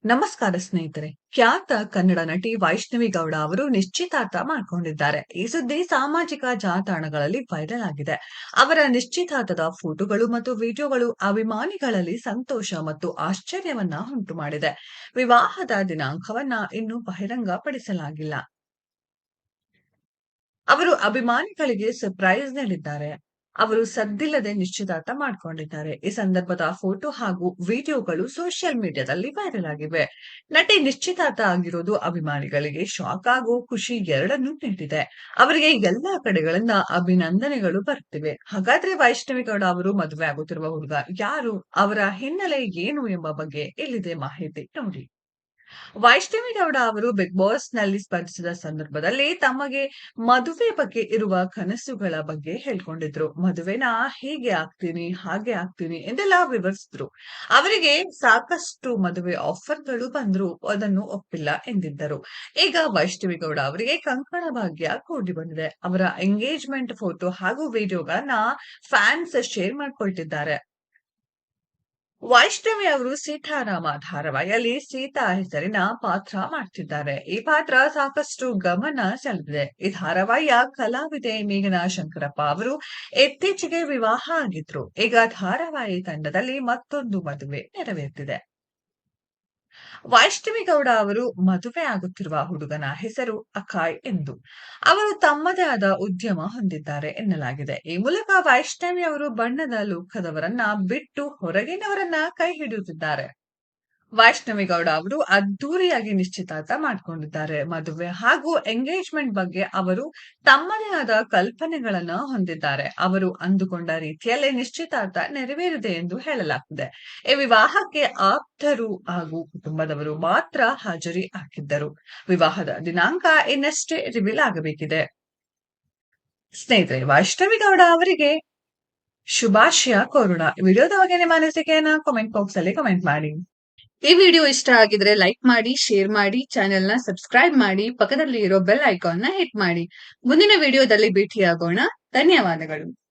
ನಮಸ್ಕಾರ ಸ್ನೇಹಿತರೆ. ಖ್ಯಾತ ಕನ್ನಡ ನಟಿ ವೈಷ್ಣವಿ ಗೌಡ ಅವರು ನಿಶ್ಚಿತಾರ್ಥ ಮಾಡ್ಕೊಂಡಿದ್ದಾರೆ. ಈ ಸುದ್ದಿ ಸಾಮಾಜಿಕ ಜಾಲತಾಣಗಳಲ್ಲಿ ವೈರಲ್ ಆಗಿದೆ. ಅವರ ನಿಶ್ಚಿತಾರ್ಥದ ಫೋಟೋಗಳು ಮತ್ತು ವಿಡಿಯೋಗಳು ಅಭಿಮಾನಿಗಳಲ್ಲಿ ಸಂತೋಷ ಮತ್ತು ಆಶ್ಚರ್ಯವನ್ನ ಉಂಟು ಮಾಡಿದೆ. ವಿವಾಹದ ದಿನಾಂಕವನ್ನ ಇನ್ನೂ ಬಹಿರಂಗಪಡಿಸಲಾಗಿಲ್ಲ. ಅವರು ಅಭಿಮಾನಿಗಳಿಗೆ ಸರ್ಪ್ರೈಸ್ ನೀಡಿದ್ದಾರೆ. ಅವರು ಸದ್ದಿಲ್ಲದೆ ನಿಶ್ಚಿತಾರ್ಥ ಮಾಡ್ಕೊಂಡಿದ್ದಾರೆ. ಈ ಸಂದರ್ಭದ ಫೋಟೋ ಹಾಗೂ ವಿಡಿಯೋಗಳು ಸೋಷಿಯಲ್ ಮೀಡಿಯಾದಲ್ಲಿ ವೈರಲ್ ಆಗಿವೆ. ನಟಿ ನಿಶ್ಚಿತಾರ್ಥ ಆಗಿರೋದು ಅಭಿಮಾನಿಗಳಿಗೆ ಶಾಕ್ ಹಾಗೂ ಖುಷಿ ಎರಡನ್ನೂ ನೀಡಿದೆ. ಅವರಿಗೆ ಎಲ್ಲಾ ಕಡೆಗಳಿಂದ ಅಭಿನಂದನೆಗಳು ಬರುತ್ತಿವೆ. ಹಾಗಾದ್ರೆ ವೈಷ್ಣವಿ ಗೌಡ ಅವರು ಮದುವೆ ಆಗುತ್ತಿರುವ ಹುಡುಗ ಯಾರು? ಅವರ ಹಿನ್ನೆಲೆ ಏನು ಎಂಬ ಬಗ್ಗೆ ಇಲ್ಲಿದೆ ಮಾಹಿತಿ ನೋಡಿ. ವೈಷ್ಣವಿ ಗೌಡ ಅವರು ಬಿಗ್ ಬಾಸ್ ನಲ್ಲಿ ಸ್ಪರ್ಧಿಸಿದ ಸಂದರ್ಭದಲ್ಲಿ ತಮಗೆ ಮದುವೆ ಬಗ್ಗೆ ಇರುವ ಕನಸುಗಳ ಬಗ್ಗೆ ಹೇಳ್ಕೊಂಡಿದ್ರು. ಮದುವೆನ ಹೀಗೆ ಆಗ್ತೀನಿ, ಹಾಗೆ ಆಗ್ತೀನಿ ಎಂದೆಲ್ಲ ವಿವರಿಸಿದ್ರು. ಅವರಿಗೆ ಸಾಕಷ್ಟು ಮದುವೆ ಆಫರ್‌ಗಳು ಬಂದ್ರು. ಅದನ್ನು ಒಪ್ಪಿಲ್ಲ ಎಂದಿದ್ದರು. ಈಗ ವೈಷ್ಣವಿ ಗೌಡ ಅವರಿಗೆ ಕಂಕಣ ಭಾಗ್ಯ ಕೂಡಿ ಬಂದಿದೆ. ಅವರ ಎಂಗೇಜ್‌ಮೆಂಟ್ ಫೋಟೋ ಹಾಗೂ ವಿಡಿಯೋಗಳನ್ನ ಫ್ಯಾನ್ಸ್ ಶೇರ್ ಮಾಡ್ಕೊಳ್ತಿದ್ದಾರೆ. ವೈಷ್ಣವಿ ಅವರು ಸೀತಾರಾಮ ಧಾರಾವಾಹಿಯಲ್ಲಿ ಸೀತಾ ಹೆಸರಿನ ಪಾತ್ರ ಮಾಡ್ತಿದ್ದಾರೆ. ಈ ಪಾತ್ರ ಸಾಕಷ್ಟು ಗಮನ ಸೆಳೆದಿದೆ. ಈ ಧಾರಾವಾಹಿಯ ಕಲಾವಿದೆ ಮೇಘನಾ ಶಂಕರಪ್ಪ ಅವರು ಇತ್ತೀಚೆಗೆ ವಿವಾಹ ಆಗಿದ್ರು. ಈಗ ಧಾರಾವಾಹಿ ತಂಡದಲ್ಲಿ ಮತ್ತೊಂದು ಮದುವೆ ನೆರವೇರ್ತಿದೆ. ವೈಷ್ಣವಿ ಗೌಡ ಅವರು ಮದುವೆ ಆಗುತ್ತಿರುವ ಹುಡುಗನ ಹೆಸರು ಅಕಾಯ್ ಎಂದು. ಅವರು ತಮ್ಮದೇ ಆದ ಉದ್ಯಮ ಹೊಂದಿದ್ದಾರೆ ಎನ್ನಲಾಗಿದೆ. ಈ ಮೂಲಕ ವೈಷ್ಣವಿ ಅವರು ಬಣ್ಣದ ಲೋಕದವರನ್ನ ಬಿಟ್ಟು ಹೊರಗಿನವರನ್ನ ಕೈ ಹಿಡಿಯುತ್ತಿದ್ದಾರೆ. ವೈಷ್ಣವಿ ಗೌಡ ಅವರು ಅದ್ದೂರಿಯಾಗಿ ನಿಶ್ಚಿತಾರ್ಥ ಮಾಡ್ಕೊಂಡಿದ್ದಾರೆ. ಮದುವೆ ಹಾಗೂ ಎಂಗೇಜ್‌ಮೆಂಟ್ ಬಗ್ಗೆ ಅವರು ತಮ್ಮದೇ ಆದ ಕಲ್ಪನೆಗಳನ್ನ ಹೊಂದಿದ್ದಾರೆ. ಅವರು ಅಂದುಕೊಂಡ ರೀತಿಯಲ್ಲೇ ನಿಶ್ಚಿತಾರ್ಥ ನೆರವೇರಿದೆ ಎಂದು ಹೇಳಲಾಗ್ತಿದೆ. ಈ ವಿವಾಹಕ್ಕೆ ಆಪ್ತರು ಹಾಗೂ ಕುಟುಂಬದವರು ಮಾತ್ರ ಹಾಜರಿ ಹಾಕಿದ್ದರು. ವಿವಾಹದ ದಿನಾಂಕ ಇನ್ನಷ್ಟೇ ರಿವೀಲ್ ಆಗಬೇಕಿದೆ. ಸ್ನೇಹಿತರೆ, ವೈಷ್ಣವಿ ಗೌಡ ಅವರಿಗೆ ಶುಭಾಶಯ ಕೋರೋಣ. ವಿಡಿಯೋದ ಬಗ್ಗೆ ನಿಮ್ಮ ಅನಿಸಿಕೆಯನ್ನ ಕಾಮೆಂಟ್ ಬಾಕ್ಸ್ ಅಲ್ಲಿ ಕಮೆಂಟ್ ಮಾಡಿ. ಈ ವಿಡಿಯೋ ಇಷ್ಟ ಆಗಿದ್ರೆ ಲೈಕ್ ಮಾಡಿ, ಶೇರ್ ಮಾಡಿ, ಚಾನೆಲ್ ನ ಸಬ್ಸ್ಕ್ರೈಬ್ ಮಾಡಿ, ಪಕ್ಕದಲ್ಲಿ ಇರೋ ಬೆಲ್ ಐಕಾನ್ ನ ಹಿಟ್ ಮಾಡಿ. ಮುಂದಿನ ವಿಡಿಯೋದಲ್ಲಿ ಭೇಟಿಯಾಗೋಣ. ಧನ್ಯವಾದಗಳು.